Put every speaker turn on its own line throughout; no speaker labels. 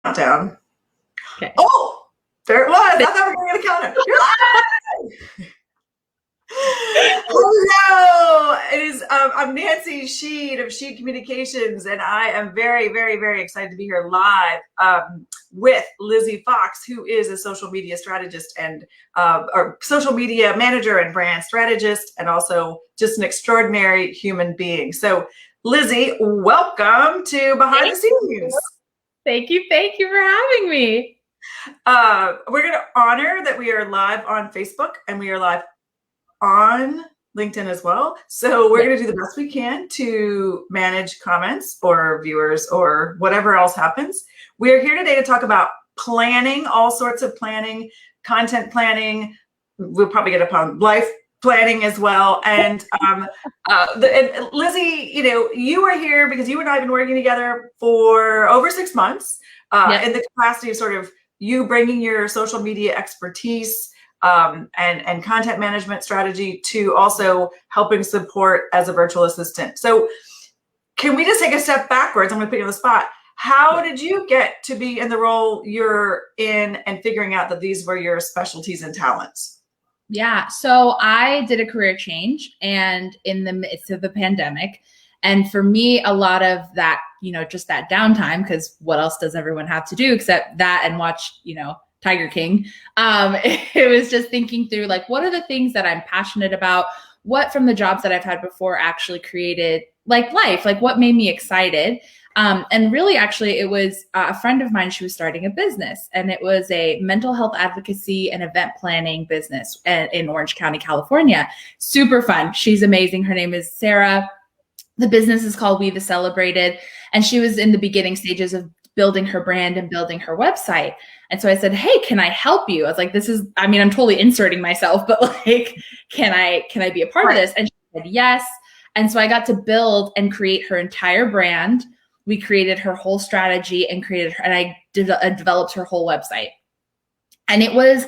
Countdown.
Okay.
Oh, there it was. I thought we were going to count it. You're live. Hello. It is. I'm Nancy Sheed of Sheed Communications, and I am very, very, very excited to be here live with Lizzy Fox, who is a social media strategist and or social media manager and brand strategist, and also just an extraordinary human being. So, Lizzy, welcome to Behind the Scenes.
Thank you. Thank you for having me.
We're going to honor that we are live on Facebook and we are live on LinkedIn as well. So we're going to do the best we can to manage comments or viewers or whatever else happens. We are here today to talk about planning, all sorts of planning, content planning. We'll probably get upon life planning as well. And Lizzy, you are here because you and I have been working together for over 6 months in the capacity of sort of you bringing your social media expertise and content management strategy to also helping support as a virtual assistant. So can we just take a step backwards? I'm going to put you on the spot. How did you get to be in the role you're in and figuring out that these were your specialties and talents?
Yeah. So I did a career change and in the midst of the pandemic. And for me, a lot of that, just that downtime, because what else does everyone have to do except that and watch, Tiger King? It was just thinking through like, what are the things that I'm passionate about? What from the jobs that I've had before actually created like life, like what made me excited? And really, actually, it was a friend of mine. She was starting a business, and it was a mental health advocacy and event planning business in Orange County, California. Super fun. She's amazing. Her name is Sarah. The business is called We the Celebrated, and she was in the beginning stages of building her brand and building her website. And so I said, "Hey, can I help you?" I was like, I'm totally inserting myself, but like, can I be a part of this? And she said, yes. And so I got to build and create her entire brand. We created her whole strategy and I developed her whole website. And it was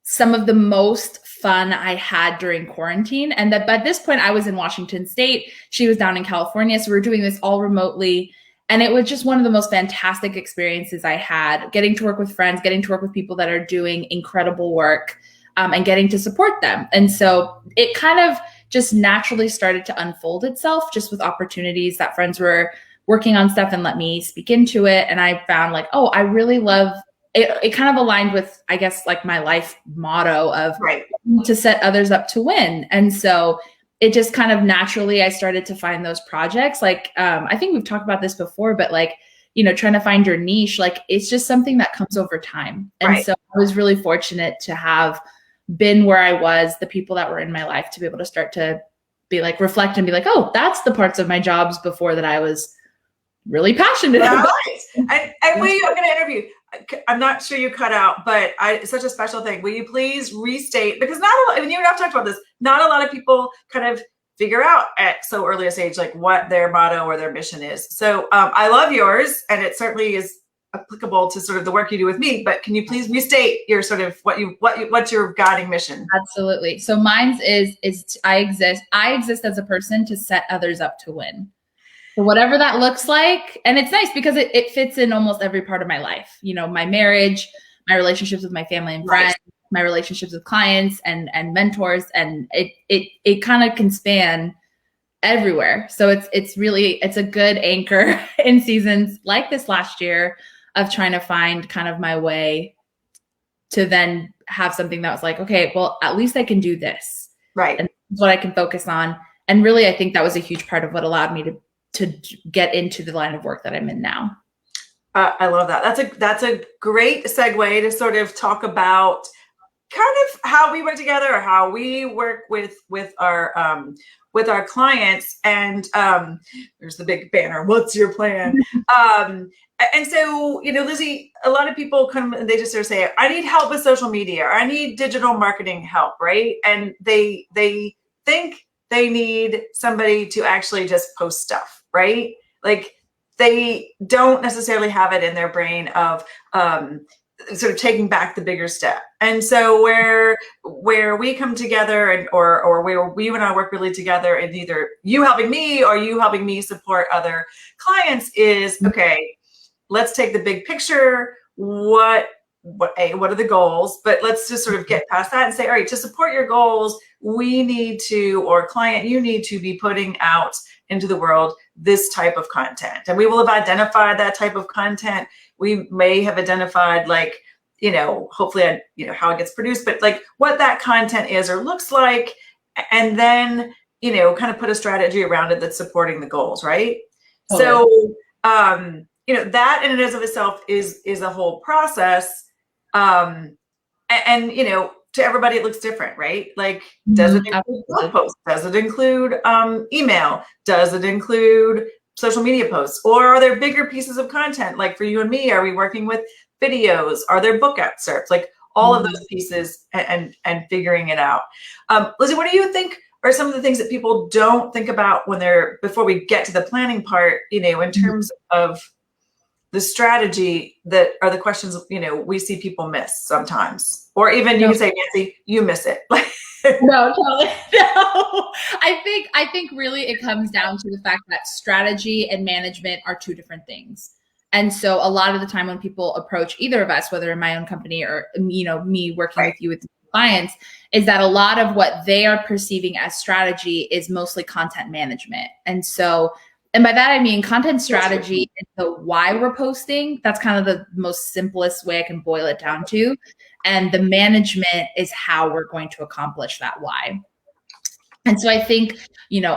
some of the most fun I had during quarantine. And that by this point I was in Washington State. She was down in California. So we were doing this all remotely. And it was just one of the most fantastic experiences I had, getting to work with friends, getting to work with people that are doing incredible work, and getting to support them. And so it kind of just naturally started to unfold itself just with opportunities that friends were working on stuff and let me speak into it. And I found like, oh, I really love it. It kind of aligned with, I guess, like my life motto of to set others up to win. And so it just kind of naturally, I started to find those projects. Like, I think we've talked about this before, but like, trying to find your niche, like it's just something that comes over time. And so I was really fortunate to have been where I was, the people that were in my life to be able to start to be like, reflect and be like, oh, that's the parts of my jobs before that I was really passionate about.
And I'm going to interview. I'm not sure you cut out, but it's such a special thing. Will you please restate? Because not a lot, and you and I've talked about this, not a lot of people kind of figure out at so early a stage, like what their motto or their mission is. So I love yours, and it certainly is applicable to sort of the work you do with me, but can you please restate your sort of what's your guiding mission?
Absolutely. So mine's is I exist as a person to set others up to win. So whatever that looks like. And it's nice because it fits in almost every part of my life. My marriage, my relationships with my family and friends, my relationships with clients and mentors. And it kind of can span everywhere. So it's a good anchor in seasons like this last year of trying to find kind of my way to then have something that was like, okay, well, at least I can do this.
Right.
And that's what I can focus on. And really, I think that was a huge part of what allowed me to get into the line of work that I'm in now.
I love that. That's a great segue to sort of talk about kind of how we work together or how we work with our clients. And there's the big banner. What's your plan? And so, Lizzy, a lot of people come and they just sort of say, I need help with social media, or I need digital marketing help, right? And they think they need somebody to actually just post stuff, right? Like they don't necessarily have it in their brain of sort of taking back the bigger step. And so where we come together or where you and I work really together, and either you helping me or you helping me support other clients is, okay, let's take the big picture. What are the goals? But let's just sort of get past that and say, all right, to support your goals, we need to, or client, you need to be putting out into the world this type of content. And we will have identified that type of content. We may have identified, like, hopefully, how it gets produced, but like what that content is or looks like, and then, kind of put a strategy around it that's supporting the goals, right?
Totally.
So, that in and of itself is a whole process. And to everybody, it looks different, right? Like, does it include blog posts? Does it include email? Does it include social media posts? Or are there bigger pieces of content? Like for you and me, are we working with videos? Are there book excerpts? Like all of those pieces, and figuring it out. Lizzy, what do you think are some of the things that people don't think about before we get to the planning part, in terms of the strategy, that are the questions, we see people miss sometimes, or even you can say, Nancy, you miss it.
No, totally. No, I think really it comes down to the fact that strategy and management are two different things. And so a lot of the time when people approach either of us, whether in my own company or, me working with you with clients, is that a lot of what they are perceiving as strategy is mostly content management. And by that, I mean content strategy is the why we're posting. That's kind of the most simplest way I can boil it down to. And the management is how we're going to accomplish that why. And so I think,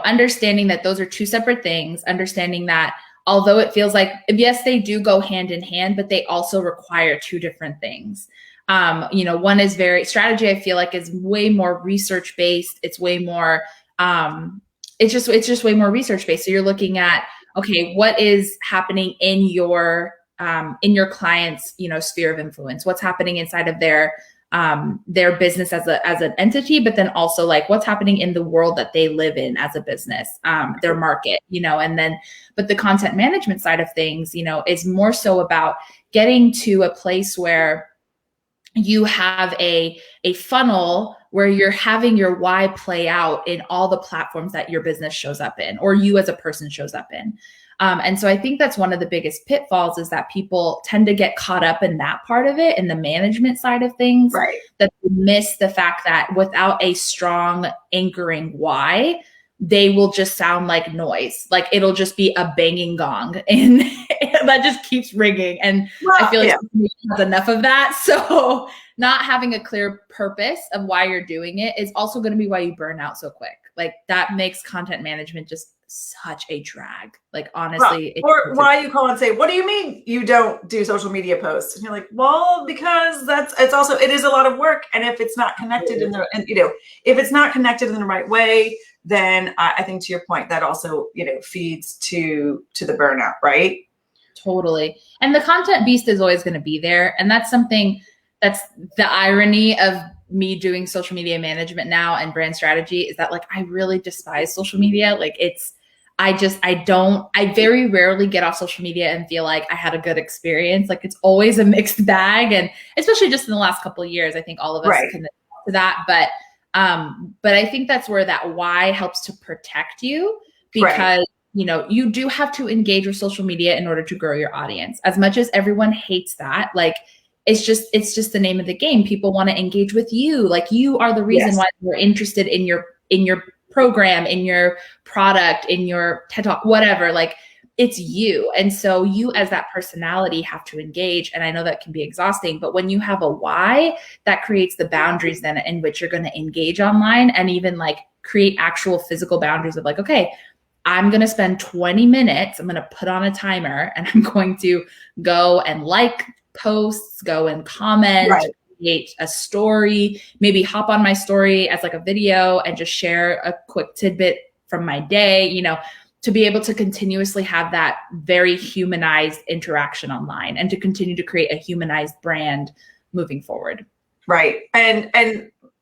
understanding that those are two separate things, understanding that although it feels like, yes, they do go hand in hand, but they also require two different things. One is strategy, I feel like, is way more research based. It's way more, it's just way more research based. So you're looking at, okay, what is happening in your client's, sphere of influence? What's happening inside of their business as an entity, but then also like what's happening in the world that they live in as a business, their market, but the content management side of things, is more so about getting to a place where you have a funnel where you're having your why play out in all the platforms that your business shows up in, or you as a person shows up in. And so I think that's one of the biggest pitfalls, is that people tend to get caught up in that part of it, in the management side of things,
right,
that they miss the fact that without a strong anchoring why, they will just sound like noise. Like it'll just be a banging gong and that just keeps ringing. And I feel like has enough of that. So not having a clear purpose of why you're doing it is also going to be why you burn out so quick. Like that makes content management just such a drag. Like honestly,
or why you call and say, what do you mean you don't do social media posts? And you're like, well, because it is a lot of work. And if it's not connected if it's not connected in the right way, then I think, to your point, that also, feeds to the burnout, right?
Totally. And the content beast is always going to be there. And that's that's the irony of me doing social media management now and brand strategy, is that like, I really despise social media. Like I very rarely get off social media and feel like I had a good experience. Like it's always a mixed bag. And especially just in the last couple of years, I think all of us can to that. But I think that's where that why helps to protect you, because you do have to engage with social media in order to grow your audience. As much as everyone hates that, like it's just the name of the game. People want to engage with you. Like you are the reason why they're interested in your program, in your product, in your TED Talk, whatever. Like it's you. And so you as that personality have to engage. And I know that can be exhausting, but when you have a why, that creates the boundaries then in which you're going to engage online, and even like create actual physical boundaries of like, okay, I'm going to spend 20 minutes, I'm going to put on a timer, and I'm going to go and like posts, go and comment, create a story, maybe hop on my story as like a video and just share a quick tidbit from my day, to be able to continuously have that very humanized interaction online and to continue to create a humanized brand moving forward.
Right. And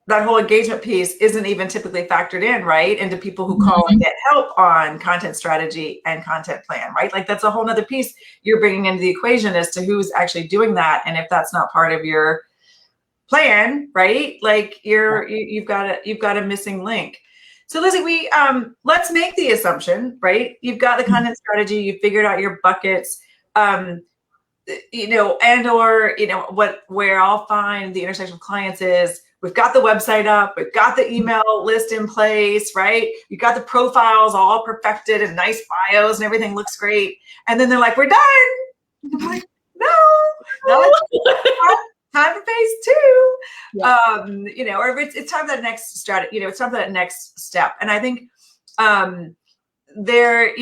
that whole engagement piece isn't even typically factored in, right, into people who call and get help on content strategy and content plan, right? Like that's a whole nother piece you're bringing into the equation as to who's actually doing that. And if that's not part of your plan, right, like you've got a missing link. So Lizzy, let's make the assumption, right? You've got the content strategy, you've figured out your buckets. and or, where I'll find the intersection of clients is we've got the website up, we've got the email list in place, right? You've got the profiles all perfected and nice bios and everything looks great. And then they're like, we're done. I'm like, no, time for phase two. Yeah. Or if it's time for that next strategy, it's time for that next step. And I think there's,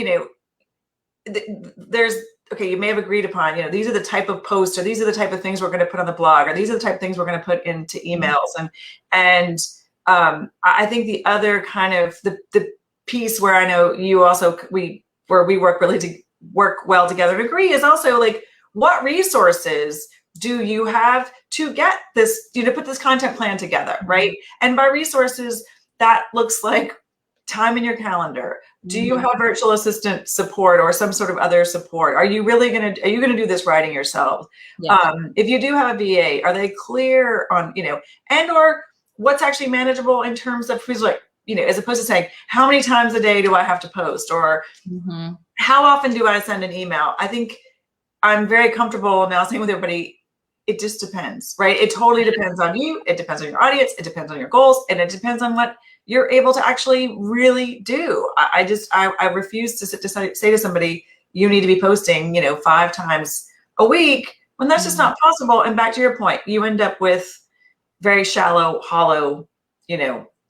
okay, you may have agreed upon, these are the type of posts, or these are the type of things we're going to put on the blog, or these are the type of things we're going to put into emails. And I think the other kind of the piece where I know you also, we work really to work well together and agree is also like, what resources do you have to get this, to put this content plan together, right? And by resources, that looks like time in your calendar. Do you have virtual assistant support or some sort of other support? Are you going to do this writing yourself? Yes. If you do have a VA, are they clear on, and or what's actually manageable in terms of who's like, as opposed to saying, how many times a day do I have to post, or how often do I send an email? I think I'm very comfortable now saying with everybody, it just depends, right? It totally depends on you. It depends on your audience. It depends on your goals, and it depends on what you're able to actually really do. I refuse to say to somebody, you need to be posting, 5 times a week, when that's just not possible. And back to your point, you end up with very shallow, hollow,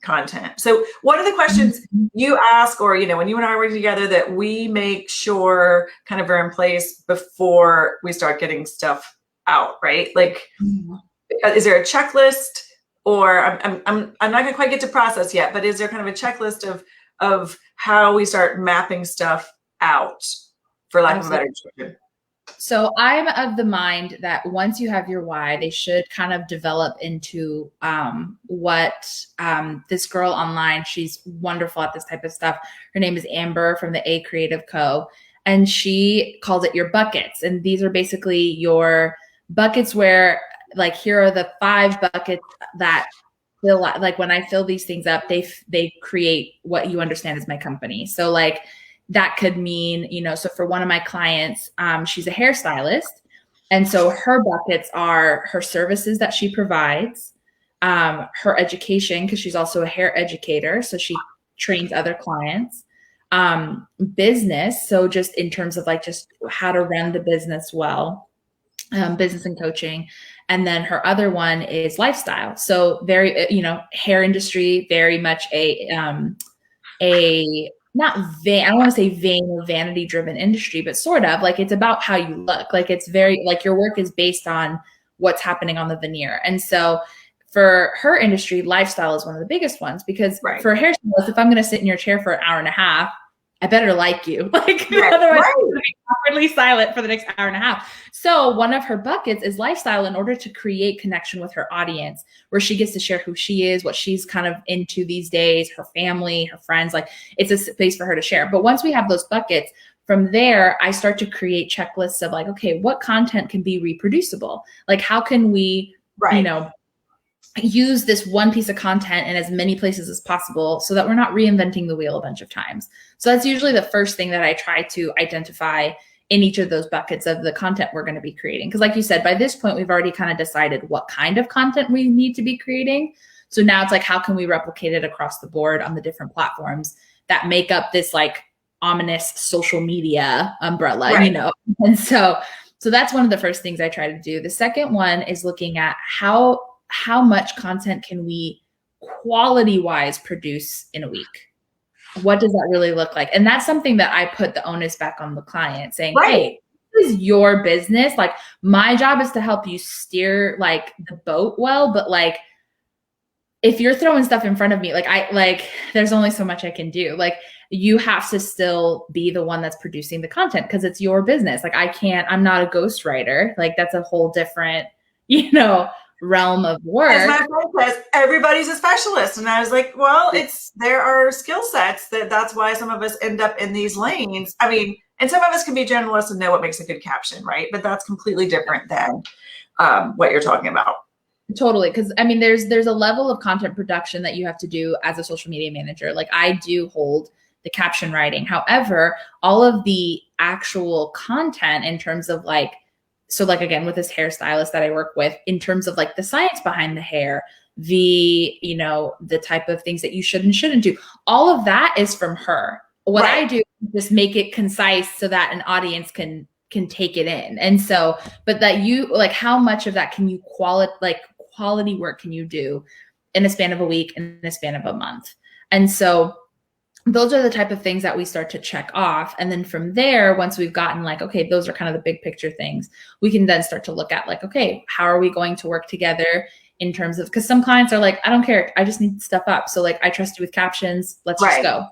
content. So what are the questions you ask, or, when you and I are working together, that we make sure kind of are in place before we start getting stuff out, right? Like, is there a checklist? Or I'm not going to quite get to process yet, but is there kind of a checklist of how we start mapping stuff out, for lack of a better description?
So I'm of the mind that once you have your why, they should kind of develop into what this girl online, she's wonderful at this type of stuff. Her name is Amber from the A Creative Co. And she calls it your buckets. And these are basically your buckets where, like, here are the 5 buckets that fill, like, when I fill these things up, they create what you understand as my company. So like that could mean, so for one of my clients, she's a hairstylist. And so her buckets are her services that she provides, her education, because she's also a hair educator. So she trains other clients, business. So just in terms of like just how to run the business well, business and coaching. And then her other one is lifestyle. So very, hair industry, very much a not vain, I don't want to say vain or vanity driven industry, but sort of like it's about how you look. Like it's very, like your work is based on what's happening on the veneer. And so for her industry, lifestyle is one of the biggest ones, because for a hairstylist, if I'm going to sit in your chair for an hour and a half, I better like you. Like, otherwise I'm going to be awkwardly silent for the next hour and a half. So one of her buckets is lifestyle, in order to create connection with her audience, where she gets to share who she is, what she's kind of into these days, her family, her friends. Like, it's a space for her to share. But once we have those buckets, from there, I start to create checklists of like, okay, what content can be reproducible? Like, how can we, use this one piece of content in as many places as possible, so that we're not reinventing the wheel a bunch of times. So that's usually the first thing that I try to identify in each of those buckets of the content we're going to be creating. Because like you said, by this point, we've already kind of decided what kind of content we need to be creating. So now it's like, how can we replicate it across the board on the different platforms that make up this like ominous social media umbrella, And so that's one of the first things I try to do. The second one is looking at how much content can we quality wise produce in a week? What does that really look like? And that's something that I put the onus back on the client, saying, hey, this is your business. Like, my job is to help you steer like the boat well, but like, if you're throwing stuff in front of me, there's only so much I can do. Like, you have to still be the one that's producing the content, because it's your business. Like, I'm not a ghostwriter. Like, that's a whole different, realm of work.
As my friend says, everybody's a specialist. And I was like, well, there are skill sets that's why some of us end up in these lanes. I mean, and some of us can be generalists and know what makes a good caption, right? But that's completely different than what you're talking about.
Totally. Because I mean, there's a level of content production that you have to do as a social media manager. Like, I do hold the caption writing. However, all of the actual content in terms of like so like, again, with this hairstylist that I work with, in terms of like the science behind the hair, the, you know, the type of things that you should and shouldn't do, all of that is from her. What I do is just make it concise so that an audience can take it in. And so, but that you like, how much of that can you quality work can you do in a span of a week, in a span of a month? And so those are the type of things that we start to check off. And then from there, once we've gotten like, okay, those are kind of the big picture things, we can then start to look at like, okay, how are we going to work together in terms of, because some clients are like, I don't care, I just need stuff up. So like, I trust you with captions, let's just go.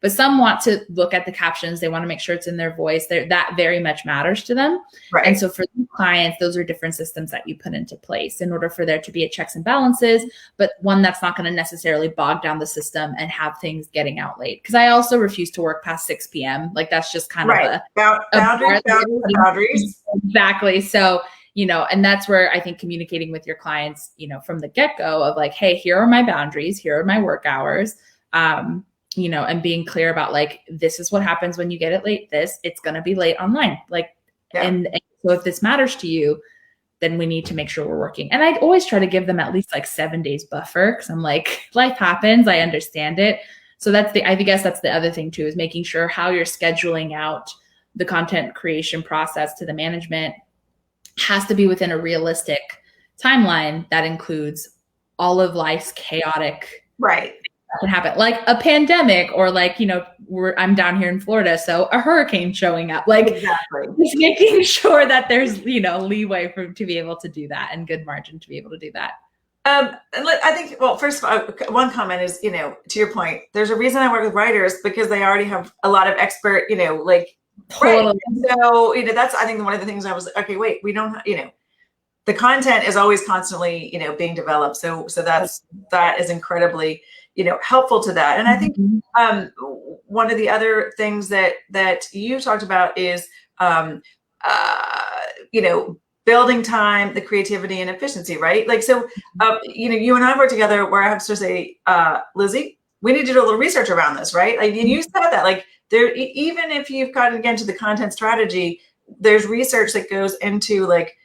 But some want to look at the captions. They want to make sure it's in their voice. That very much matters to them. Right. And so for clients, those are different systems that you put into place in order for there to be a checks and balances, but one that's not going to necessarily bog down the system and have things getting out late. Because I also refuse to work past 6 p.m. Like that's just kind of boundaries. Exactly. So, you know, and that's where I think communicating with your clients, you know, from the get-go of like, hey, here are my boundaries, here are my work hours. You know, and being clear about like, this is what happens when you get it late. It's going to be late online. Like, and so if this matters to you, then we need to make sure we're working. And I'd always try to give them at least like 7 days buffer. Cause I'm like, life happens. I understand it. So I guess that's the other thing too, is making sure how you're scheduling out the content creation process to the management has to be within a realistic timeline that includes all of life's chaotic can happen, like a pandemic, or like, you know, I'm down here in Florida, so a hurricane showing up, like just making sure that there's, you know, leeway to be able to do that and good margin to be able to do that.
I think, well, first of all, one comment is, you know, to your point, there's a reason I work with writers, because they already have a lot of expert, you know, like, totally. So, you know, that's, I think one of the things I was, okay, wait, we don't, you know, the content is always constantly, you know, being developed. So that is incredibly, you know, helpful to that. And I think one of the other things that you talked about is, you know, building time, the creativity and efficiency, right? Like, so, you know, you and I work together where I have to say, Lizzy, we need to do a little research around this, right? Like, and you said that, like, there, even if you've gotten again to the content strategy, there's research that goes into like,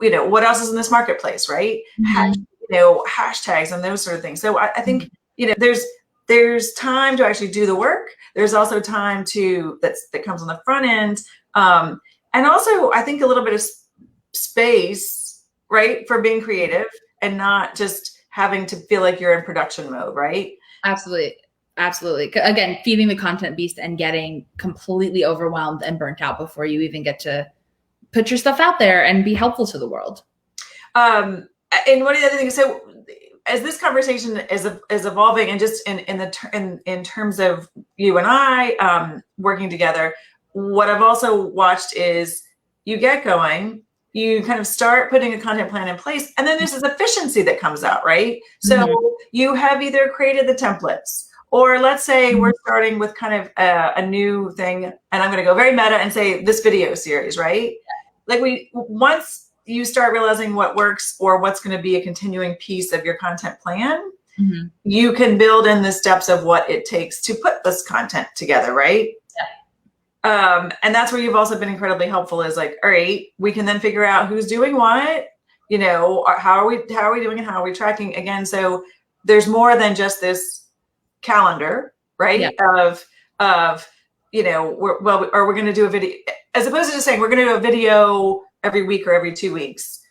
you know, what else is in this marketplace, right? You know, hashtags and those sort of things. So I think, you know, there's time to actually do the work. There's also time that comes on the front end. And also I think a little bit of space, right, for being creative and not just having to feel like you're in production mode, right?
Absolutely. Absolutely. Again, feeding the content beast and getting completely overwhelmed and burnt out before you even get to put your stuff out there and be helpful to the world.
And one of the other things, so as this conversation is evolving, and just in terms of you and I working together, what I've also watched is you get going, you kind of start putting a content plan in place, and then there's this efficiency that comes out, right? So you have either created the templates, or let's say we're starting with kind of a new thing, and I'm going to go very meta and say this video series, right? Like once you start realizing what works or what's going to be a continuing piece of your content plan, you can build in the steps of what it takes to put this content together, right? And that's where you've also been incredibly helpful, is like, all right, we can then figure out who's doing what, you know, how are we doing and how are we tracking again? So there's more than just this calendar, right? Of, you know, we're going to do a video, as opposed to just saying we're going to do a video every week or every 2 weeks.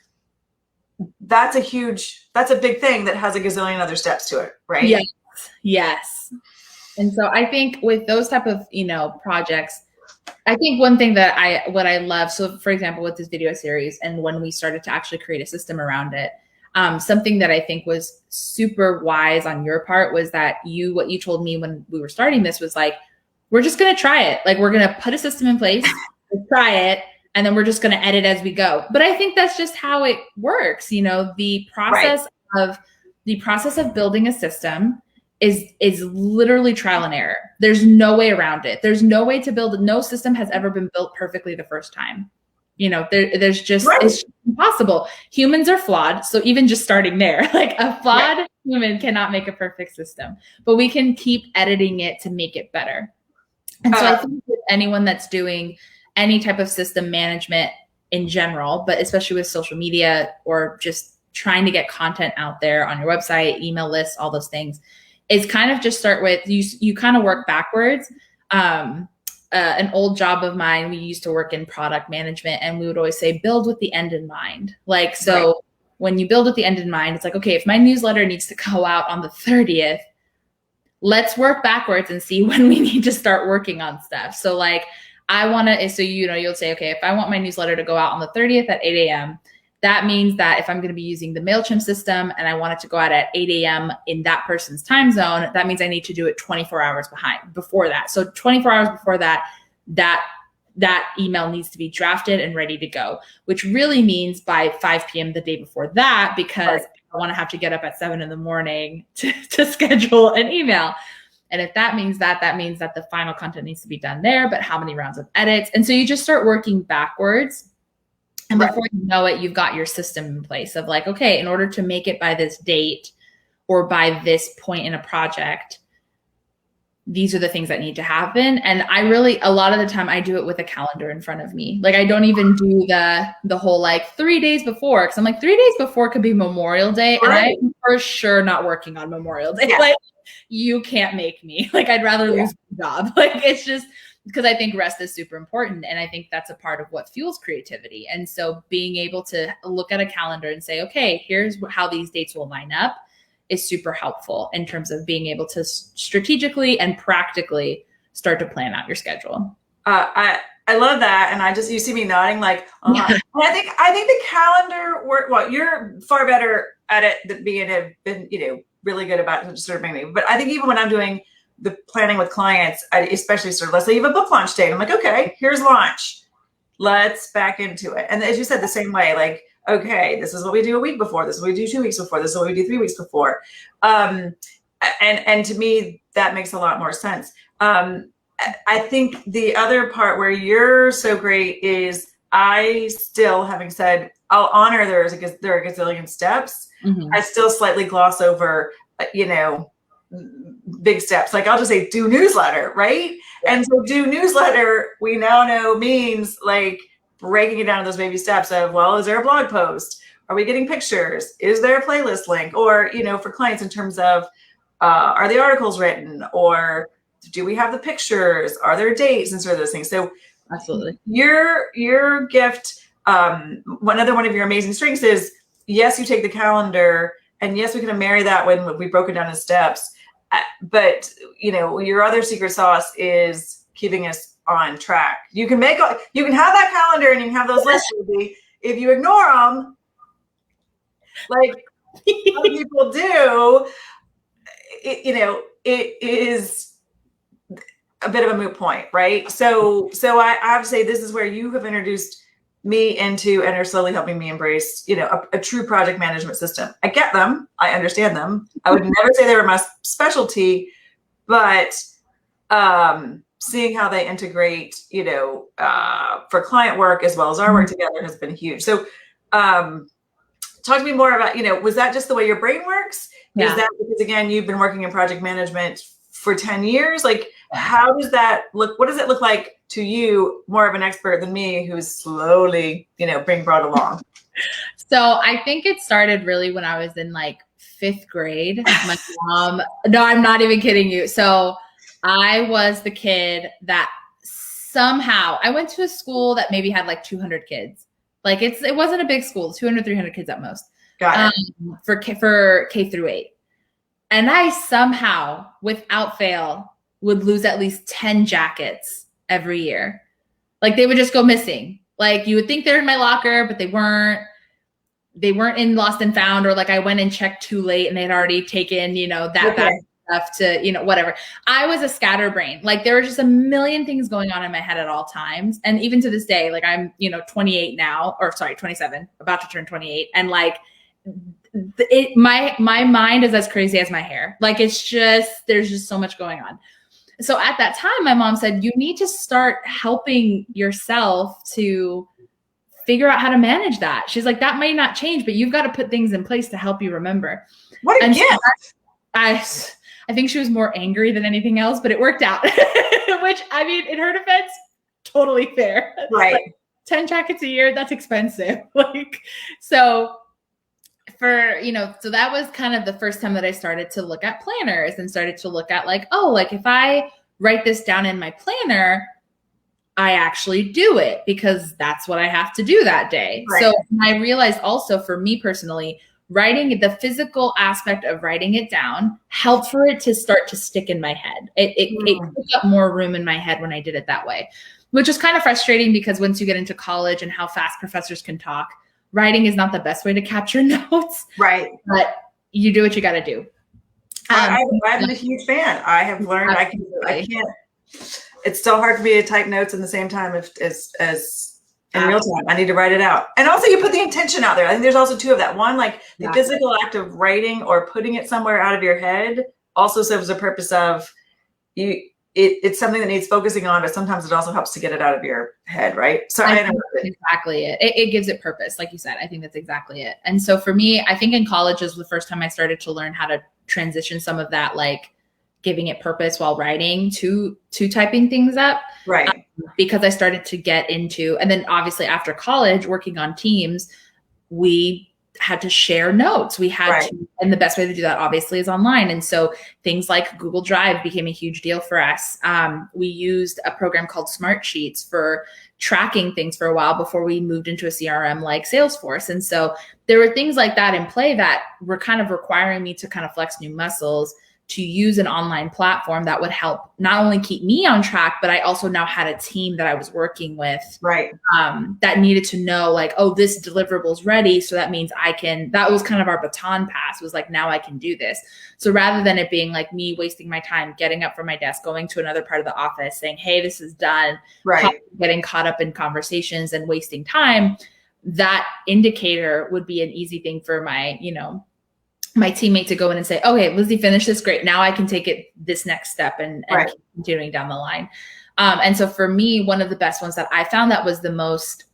That's a big thing that has a gazillion other steps to it, right?
Yes. And so I think with those type of, you know, projects, I think one thing that what I love, so for example, with this video series, and when we started to actually create a system around it, something that I think was super wise on your part was that what you told me when we were starting this was like, we're just going to try it. Like, we're going to put a system in place, try it, and then we're just going to edit as we go. But I think that's just how it works. You know, the process of building a system is literally trial and error. There's no way around it. There's no way to build. No system has ever been built perfectly the first time. You know, there's just, it's impossible. Humans are flawed. So even just starting there, like a flawed human cannot make a perfect system, but we can keep editing it to make it better. And so I think with anyone that's doing any type of system management in general, but especially with social media or just trying to get content out there on your website, email lists, all those things, is kind of just start with, you kind of work backwards. An old job of mine, we used to work in product management, and we would always say, build with the end in mind. Like, so right. When you build with the end in mind, it's like, okay, if my newsletter needs to go out on the 30th, let's work backwards and see when we need to start working on stuff. So like, I want to, so, you know, you'll say, okay, if I want my newsletter to go out on the 30th at 8 a.m., that means that if I'm going to be using the MailChimp system and I want it to go out at 8 a.m. in that person's time zone, that means I need to do it 24 hours before that. So 24 hours before that email needs to be drafted and ready to go, which really means by 5 p.m. the day before that, because I want to have to get up at 7 a.m. to schedule an email. And if that means that, that means that the final content needs to be done there, but how many rounds of edits? And so you just start working backwards. And before you know it, you've got your system in place of like, okay, in order to make it by this date or by this point in a project, these are the things that need to happen. And I really, a lot of the time I do it with a calendar in front of me. Like I don't even do the whole like 3 days before. Cause I'm like 3 days before could be Memorial Day. Right. And I'm for sure not working on Memorial Day. Yeah. Like you can't make me. Like I'd rather lose my job. Like it's just, because I think rest is super important. And I think that's a part of what fuels creativity. And so being able to look at a calendar and say, okay, here's how these dates will line up is super helpful in terms of being able to strategically and practically start to plan out your schedule.
I love that. And you see me nodding like, yeah. And I think the calendar work, well, you're far better at it than have been, really good about serving me. But I think even when I'm doing the planning with clients, especially sort of, let's say you have a book launch date. I'm like, okay, here's launch. Let's back into it. And as you said, the same way, like, okay, this is what we do a week before. This is what we do 2 weeks before. This is what we do 3 weeks before. And to me, that makes a lot more sense. I think the other part where you're so great is I still, having said, I'll honor there are a gazillion steps. Mm-hmm. I still slightly gloss over, big steps. Like I'll just say do newsletter, right? Yeah. And so do newsletter, we now know means like breaking it down to those baby steps of, well, is there a blog post? Are we getting pictures? Is there a playlist link? Or, for clients in terms of, are the articles written? Or do we have the pictures? Are there dates and sort of those things? So
absolutely.
Your gift, one of your amazing strengths is, yes, you take the calendar, and yes, we can marry that when we broke it down in steps. But your other secret sauce is keeping us on track. You can have that calendar and you can have those lists. If you ignore them, like some people do, it is a bit of a moot point, right? So I have to say this is where you have introduced me into and are slowly helping me embrace, a true project management system. I get them. I understand them. I would never say they were my specialty, but seeing how they integrate, for client work as well as our work together has been huge. So talk to me more about, was that just the way your brain works? Yeah. Is that because, again, you've been working in project management for 10 years? Like, how does that look? What does it look like to you, more of an expert than me, who's slowly, being brought along?
So I think it started really when I was in like 5th grade. My mom, no, I'm not even kidding you. So I was the kid that somehow I went to a school that maybe had like 200 kids. Like it wasn't a big school, 200, 300 kids at most.
Got it.
For K through 8. And I somehow, without fail, would lose at least 10 jackets every year. Like they would just go missing. Like you would think they're in my locker, but they weren't in lost and found, or like I went and checked too late and they'd already taken, that back stuff to, whatever. I was a scatterbrain. Like there were just a million things going on in my head at all times. And even to this day, like I'm, 28 now, or sorry, 27, about to turn 28. And like my mind is as crazy as my hair. Like there's just so much going on. So at that time, my mom said, you need to start helping yourself to figure out how to manage that. She's like, that may not change, but you've got to put things in place to help you remember.
What a gift.
So I think she was more angry than anything else, but it worked out, which, I mean, in her defense, totally fair.
Right.
Like 10 jackets a year, that's expensive. Like, so for, so that was kind of the first time that I started to look at planners and started to look at like, oh, like if I write this down in my planner, I actually do it because that's what I have to do that day.
Right.
So I realized also for me personally, writing, the physical aspect of writing it down helped for it to start to stick in my head. It took up more room in my head when I did it that way, which is kind of frustrating because once you get into college and how fast professors can talk, writing is not the best way to capture notes.
Right.
But you do what you got to do.
I'm a huge fan. I have learned I can't. It's still hard for me to type notes in the same time as in real time. I need to write it out. And also you put the intention out there. I think there's also two of that. One, like the physical act of writing or putting it somewhere out of your head also serves the purpose of it's something that needs focusing on, but sometimes it also helps to get it out of your head, right? So I know
exactly it. It gives it purpose. Like you said, I think that's exactly it. And so for me, I think in college is the first time I started to learn how to transition some of that, like giving it purpose while writing to typing things up.
Right.
Because I started to get into, and then obviously after college, working on teams, we had to share notes. We had to, and the best way to do that obviously is online. And so things like Google Drive became a huge deal for us. We used a program called Smart Sheets for tracking things for a while before we moved into a CRM like Salesforce. And so there were things like that in play that were kind of requiring me to kind of flex new muscles to use an online platform that would help not only keep me on track, but I also now had a team that I was working with, that needed to know like, oh, this deliverable is ready. So that means that was kind of our baton pass, was like, now I can do this. So rather than it being like me wasting my time, getting up from my desk, going to another part of the office saying, hey, this is done, getting caught up in conversations and wasting time, that indicator would be an easy thing for my teammate to go in and say, okay, Lizzy finished this, great. Now I can take it this next step and keep continuing down the line. And so for me, one of the best ones that I found that was the most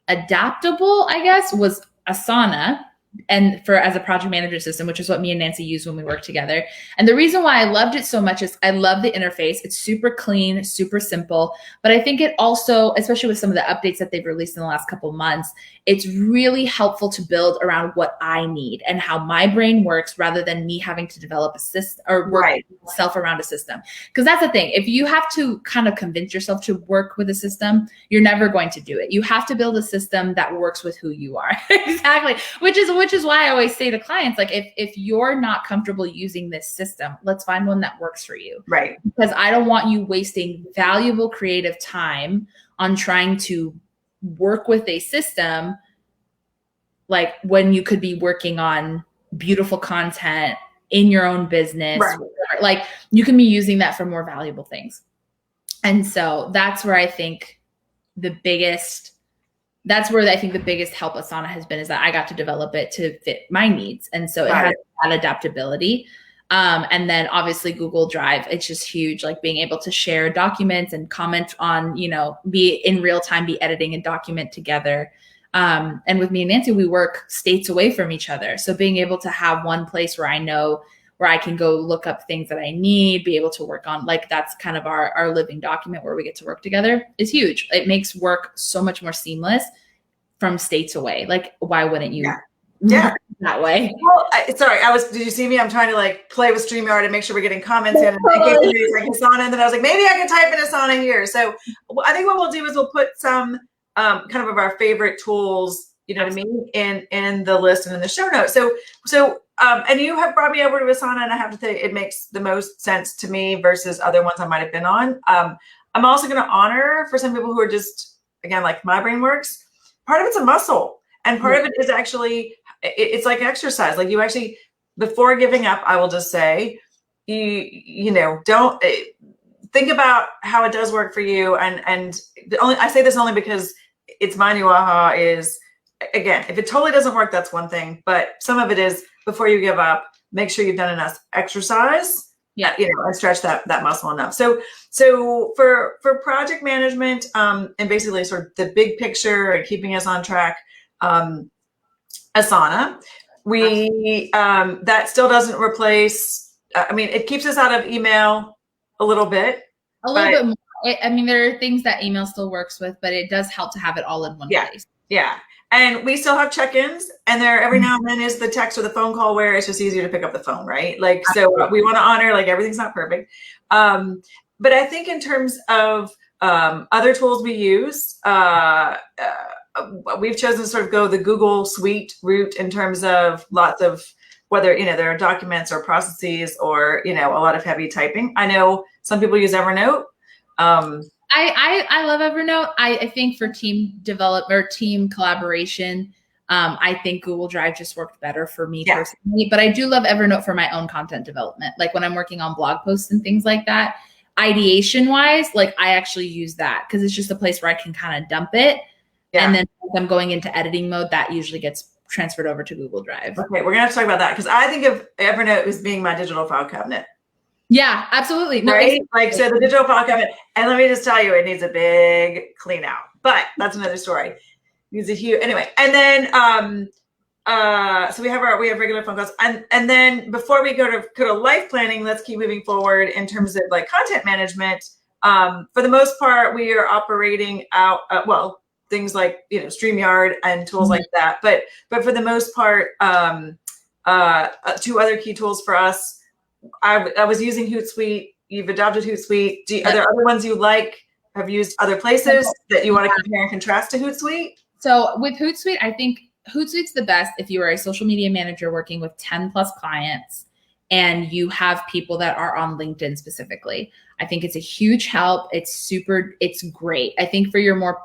adaptable, I guess, was Asana. And as a project management system, which is what me and Nancy use when we work together. And the reason why I loved it so much is I love the interface. It's super clean, super simple. But I think it also, especially with some of the updates that they've released in the last couple of months, it's really helpful to build around what I need and how my brain works rather than me having to develop a system or work myself around a system. Because that's the thing. If you have to kind of convince yourself to work with a system, you're never going to do it. You have to build a system that works with who you are. Exactly. Which is why I always say to clients, like, if you're not comfortable using this system, let's find one that works for you.
Right.
Because I don't want you wasting valuable creative time on trying to work with a system, like when you could be working on beautiful content in your own business. Like you can be using that for more valuable things. And so that's where I think the biggest help Asana has been, is that I got to develop it to fit my needs. And so it has that adaptability. And then obviously Google Drive, it's just huge, like being able to share documents and comment on, be in real time, be editing a document together. And with me and Nancy, we work states away from each other. So being able to have one place where I know where I can go look up things that I need, be able to work on, like that's kind of our living document where we get to work together, is huge. It makes work so much more seamless from states away. Like, why wouldn't you?
Yeah.
That way.
Well, sorry, did you see me? I'm trying to like play with StreamYard and make sure we're getting comments in. And like Asana, and then I was like, maybe I can type in Asana here. So I think what we'll do is we'll put some kind of our favorite tools, you know what I mean, in the list and in the show notes. So and you have brought me over to Asana, and I have to say it makes the most sense to me versus other ones I might have been on. I'm also going to honor for some people who are just, again, like my brain works. Part of it's a muscle, and part of it is actually, it's like exercise. Like you actually, before giving up, I will just say, you know, don't think about how it does work for you. And I say this only because it's my new aha is, again, if it totally doesn't work, that's one thing. But some of it is, before you give up, make sure you've done enough exercise, and stretch that muscle enough. So for project management, and basically sort of the big picture and keeping us on track, Asana, that still doesn't replace. I mean, it keeps us out of email a little bit.
A little bit more. I mean, there are things that email still works with, but it does help to have it all in one place.
Yeah. And we still have check-ins, and there every now and then is the text or the phone call where it's just easier to pick up the phone, right? Like, so we want to honor, like, everything's not perfect. But I think in terms of other tools we use, we've chosen to sort of go the Google Suite route in terms of lots of, whether, there are documents or processes or, a lot of heavy typing. I know some people use Evernote.
I love Evernote. I think for team development or team collaboration, I think Google Drive just worked better for me personally. But I do love Evernote for my own content development. Like when I'm working on blog posts and things like that, ideation wise, like I actually use that because it's just a place where I can kind of dump it. Yeah. And then if I'm going into editing mode, that usually gets transferred over to Google Drive.
Okay, we're gonna have to talk about that because I think of Evernote as being my digital file cabinet.
Yeah, absolutely. No,
right? Like, so the digital file cabinet, and let me just tell you, it needs a big clean out, but that's another story. It needs a huge, anyway. And then, so we have regular phone calls. And then before we go to life planning, let's keep moving forward in terms of like content management. For the most part, we are operating out, things like, StreamYard and tools like that. But for the most part, two other key tools for us, I was using Hootsuite. You've adopted Hootsuite. Are there other ones you like? Have used other places that you want to compare and contrast to Hootsuite?
So with Hootsuite, I think Hootsuite's the best if you are a social media manager working with 10 plus clients and you have people that are on LinkedIn specifically. I think it's a huge help. It's great. I think for your more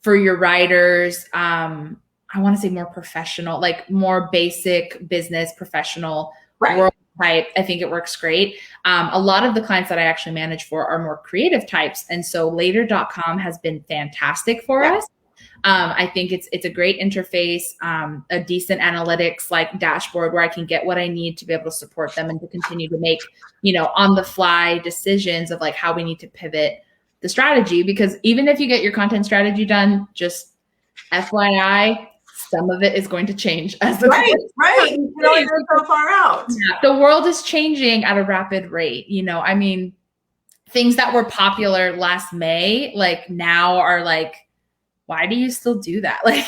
for your writers, I want to say more professional, like more basic business professional world type, I think it works great. A lot of the clients that I actually manage for are more creative types. And so later.com has been fantastic for us. I think it's a great interface, a decent analytics like dashboard where I can get what I need to be able to support them and to continue to make, on the fly decisions of like how we need to pivot the strategy. Because even if you get your content strategy done, just FYI, some of it is going to change as the
right. You can only go so far out.
Yeah. The world is changing at a rapid rate. I mean, things that were popular last May, like now are like, why do you still do that? Like,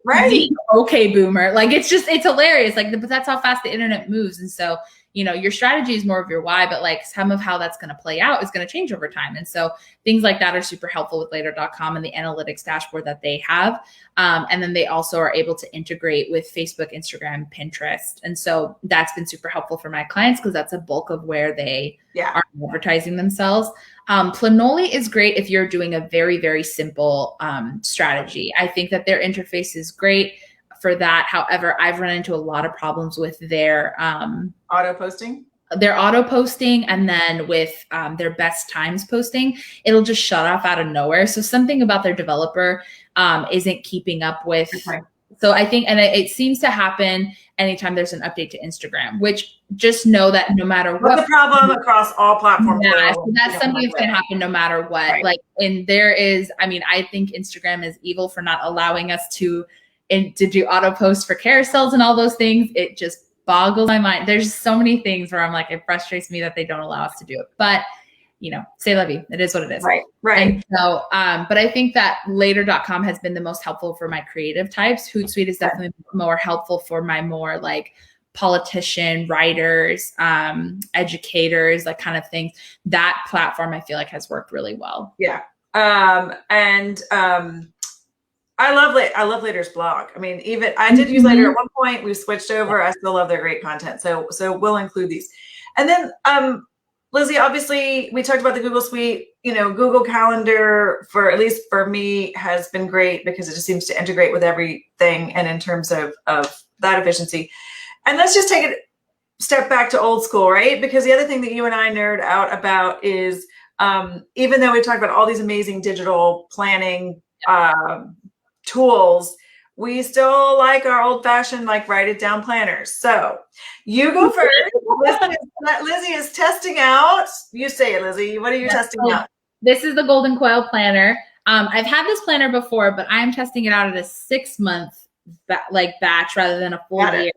right.
Okay, boomer. Like, it's hilarious. Like, but that's how fast the internet moves. And so, your strategy is more of your why, but like some of how that's going to play out is going to change over time. And so things like that are super helpful with later.com and the analytics dashboard that they have. And then they also are able to integrate with Facebook, Instagram, Pinterest. And so that's been super helpful for my clients because that's a bulk of where they are advertising themselves. Planoly is great if you're doing a very, very simple strategy. I think that their interface is great for that. However, I've run into a lot of problems with their
auto posting.
And then with their best times posting, it'll just shut off out of nowhere. So something about their developer isn't keeping up with. Okay. So I think, and it seems to happen anytime there's an update to Instagram, which just know that no matter what.
What's the problem across all platforms?
Yeah, so that's something that's going to happen no matter what. Right. Like, and there is, I think Instagram is evil for not allowing us to do auto posts for carousels and all those things. It just boggles my mind. There's so many things where I'm like, it frustrates me that they don't allow us to do it. But, say la vie. It is what it is.
Right.
And so, but I think that later.com has been the most helpful for my creative types. Hootsuite is definitely more helpful for my more like politician, writers, educators, like kind of things. That platform I feel like has worked really well.
Yeah. I love Later's blog. I mean, even I did use Later at one point. We switched over. I still love their great content. So we'll include these. And then, Lizzy, obviously we talked about the Google Suite, Google Calendar for, at least for me, has been great because it just seems to integrate with everything. And in terms of that efficiency, and let's just take it a step back to old school, right? Because the other thing that you and I nerd out about is, even though we talked about all these amazing digital planning, tools, we still like our old-fashioned, like, write it down planners. So you go first. Lizzy is testing out. You say it, Lizzy. What are you testing out?
This is the Golden Coil Planner. I've had this planner before, but I'm testing it out at a 6-month batch rather than a full year.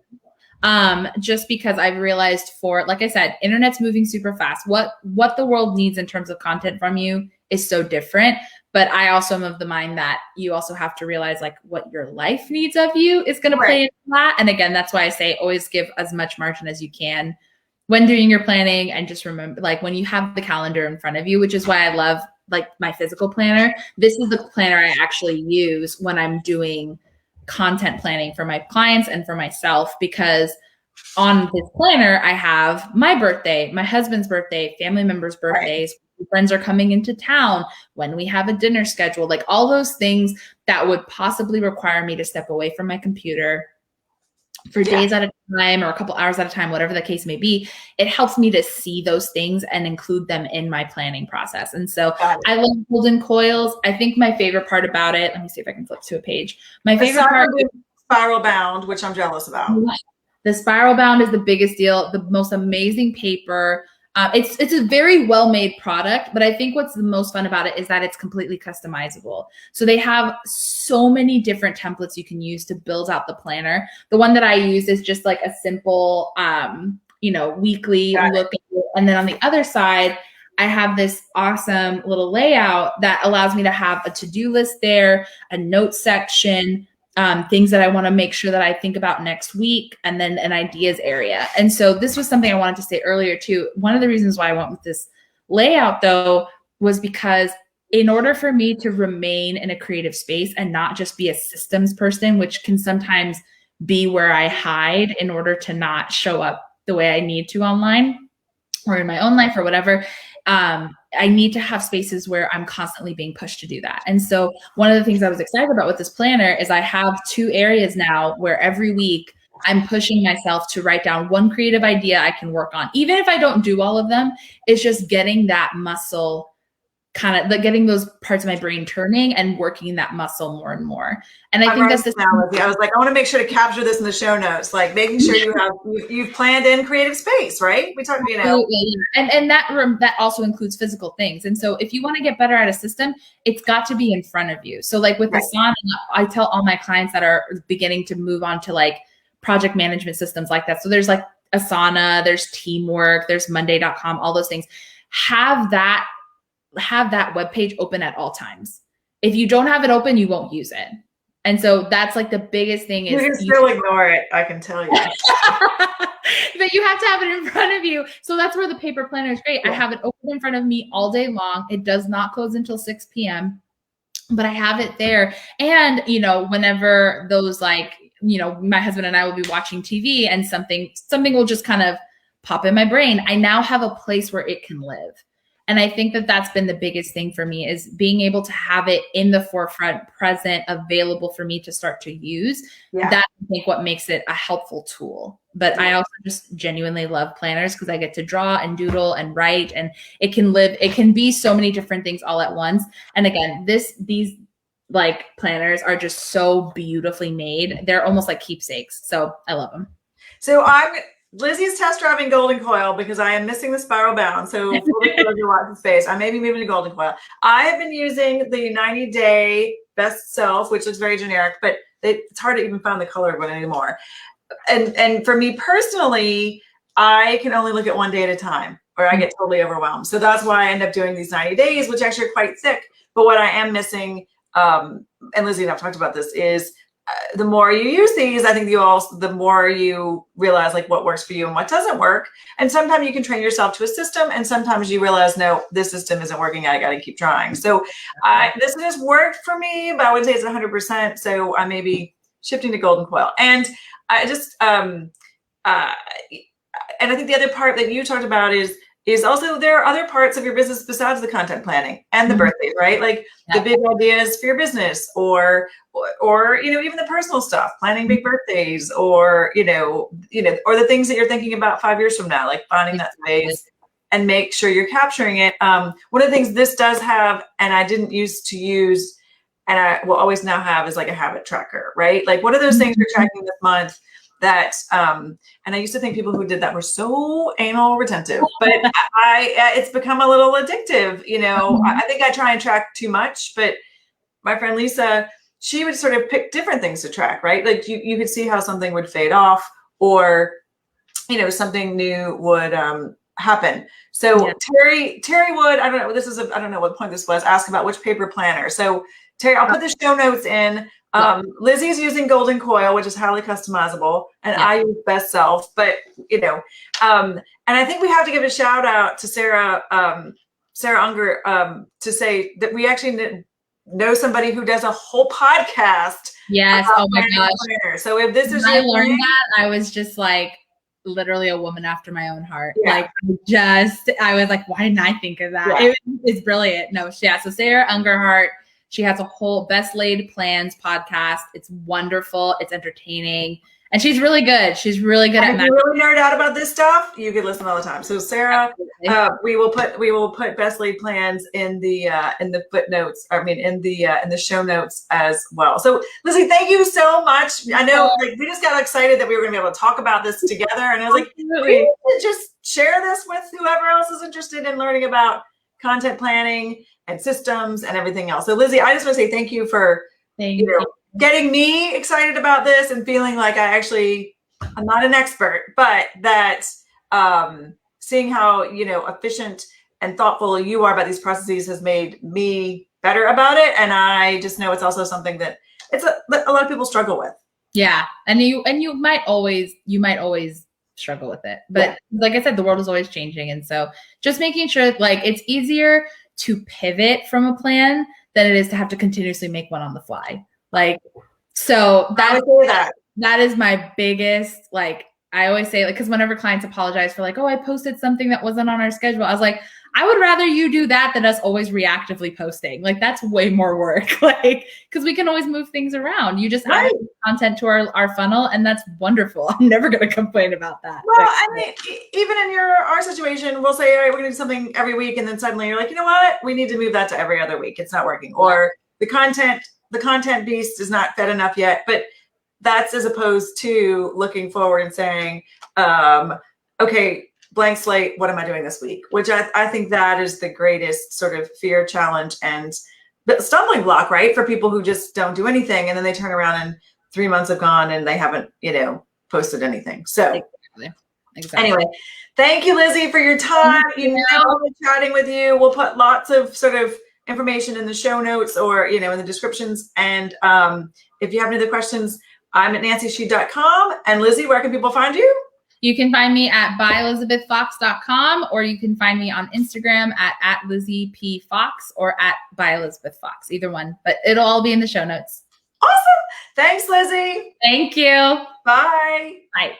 just because I've realized like I said, internet's moving super fast. What the world needs in terms of content from you is so different. But I also am of the mind that you also have to realize like what your life needs of you is going to play into that. And again, that's why I say always give as much margin as you can when doing your planning. And just remember, like when you have the calendar in front of you, which is why I love like my physical planner. This is the planner I actually use when I'm doing content planning for my clients and for myself, because on this planner, I have my birthday, my husband's birthday, family members' birthdays, friends are coming into town, when we have a dinner scheduled, like all those things that would possibly require me to step away from my computer for days at a time or a couple hours at a time, whatever the case may be. It helps me to see those things and include them in my planning process. And so I love golden coils. I think my favorite part about it, let me see if I can flip to a page. My favorite part is
spiral bound, which I'm jealous about.
The spiral bound is the biggest deal, the most amazing paper. It's a very well-made product, but I think what's the most fun about it is that it's completely customizable. So they have so many different templates you can use to build out the planner. The one that I use is just like a simple, weekly look. And then on the other side, I have this awesome little layout that allows me to have a to-do list there, a note section, things that I want to make sure that I think about next week, and then an ideas area. And so this was something I wanted to say earlier too. One of the reasons why I went with this layout though, was because in order for me to remain in a creative space and not just be a systems person, which can sometimes be where I hide in order to not show up the way I need to online or in my own life or whatever, I need to have spaces where I'm constantly being pushed to do that. And so one of the things I was excited about with this planner is I have 2 areas now where every week I'm pushing myself to write down one creative idea I can work on. Even if I don't do all of them, it's just getting that muscle, kind of like getting those parts of my brain turning and working that muscle more and more. And I think that's the
I was like, I want to make sure to capture this in the show notes, like making sure you've planned in creative space, right? We talked,
and that also includes physical things. And so if you want to get better at a system, it's got to be in front of you. So like with Asana, I tell all my clients that are beginning to move on to like project management systems like that. So there's like Asana, there's Teamwork, there's Monday.com, all those things. Have that webpage open at all times. If you don't have it open, you won't use it. And so that's like the biggest thing is
you can still ignore it, I can tell you.
But you have to have it in front of you. So that's where the paper planner is great. I have it open in front of me all day long. It does not close until 6 p.m., but I have it there. And, whenever those my husband and I will be watching TV and something will just kind of pop in my brain, I now have a place where it can live. And I think that that's been the biggest thing for me is being able to have it in the forefront, present, available for me to start to use. Yeah. That's, I think, what makes it a helpful tool. But I also just genuinely love planners because I get to draw and doodle and write, and it can be so many different things all at once. And again, these like planners are just so beautifully made. They're almost like keepsakes. So I love them.
So Lizzy's test driving Golden Coil because I am missing the spiral bound. So space, I may be moving to Golden Coil. I have been using the 90-day best self, which looks very generic, but it's hard to even find the color one anymore. And for me personally, I can only look at one day at a time or I get totally overwhelmed. So that's why I end up doing these 90 days, which actually are quite thick. But what I am missing, and Lizzy and I've talked about this, is the more you use these, I think the more you realize like what works for you and what doesn't work. And sometimes you can train yourself to a system, and sometimes you realize, no, this system isn't working. I got to keep trying. So this has worked for me, but I would say it's 100%. So I may be shifting to Golden Coil. And I just, and I think the other part that you talked about is also there are other parts of your business besides the content planning and the birthdays, right? Like the big ideas for your business or even the personal stuff, planning big birthdays or, or the things that you're thinking about 5 years from now, like finding that space and make sure you're capturing it. One of the things this does have, and I didn't used to use, and I will always now have, is like a habit tracker, right? Like what are those things you're tracking this month that, and I used to think people who did that were so anal retentive, but it's become a little addictive. I think I try and track too much, but my friend Lisa, she would sort of pick different things to track, right? Like you could see how something would fade off, or, something new would happen. So
Yeah.
Terry would, I don't know, I don't know what point this was, ask about which paper planner. So Terry, I'll put the show notes in. Lizzie's using Golden Coil, which is highly customizable, and I use Best Self, but and I think we have to give a shout out to Sarah Unger to say that we actually know somebody who does a whole podcast.
Yes. Oh my gosh.
Planner. So if this is
when I learned that, I was just like literally a woman after my own heart.
Yeah.
Like I was like, why didn't I think of that?
Yeah.
It's brilliant. No, so Sarah Ungerhart, she has a whole Best Laid Plans podcast. It's wonderful. It's entertaining. And she's really good. She's really good at
math. If you really nerd out about this stuff, you could listen all the time. So Sarah, we will put Best Laid Plans in the footnotes. I mean, in the show notes as well. So Lizzy, thank you so much. I know we just got excited that we were going to be able to talk about this together, and I was like, we need to just share this with whoever else is interested in learning about content planning and systems and everything else. So Lizzy, I just want to say thank you for getting me excited about this and feeling like I'm not an expert, but that seeing how efficient and thoughtful you are about these processes has made me better about it. And I just know it's also something that a lot of people struggle with.
Yeah, and you might always struggle with it, but like I said, the world is always changing, and so just making sure it's easier to pivot from a plan than it is to have to continuously make one on the fly. So that is my biggest, I always say, because whenever clients apologize for I posted something that wasn't on our schedule, I was like, I would rather you do that than us always reactively posting. That's way more work. Because we can always move things around. You just add content to our funnel, and that's wonderful. I'm never going to complain about that.
Well, I mean, even in our situation, we'll say, all right, we're going to do something every week, and then suddenly you're like, you know what? We need to move that to every other week. It's not working. Or the content beast is not fed enough yet. But that's as opposed to looking forward and saying, okay, blank slate, what am I doing this week? Which I think that is the greatest sort of fear, challenge, and the stumbling block, right? For people who just don't do anything, and then they turn around and 3 months have gone and they haven't, posted anything. So anyway, thank you, Lizzy, for your time. Chatting with you. We'll put lots of sort of information in the show notes or, in the descriptions. And if you have any other questions, I'm at nancyshe.com. And Lizzy, where can people find you?
You can find me at byelizabethfox.com, or you can find me on Instagram at LizzyPFox or at byelizabethfox, either one. But it'll all be in the show notes.
Awesome. Thanks, Lizzy.
Thank you.
Bye.
Bye.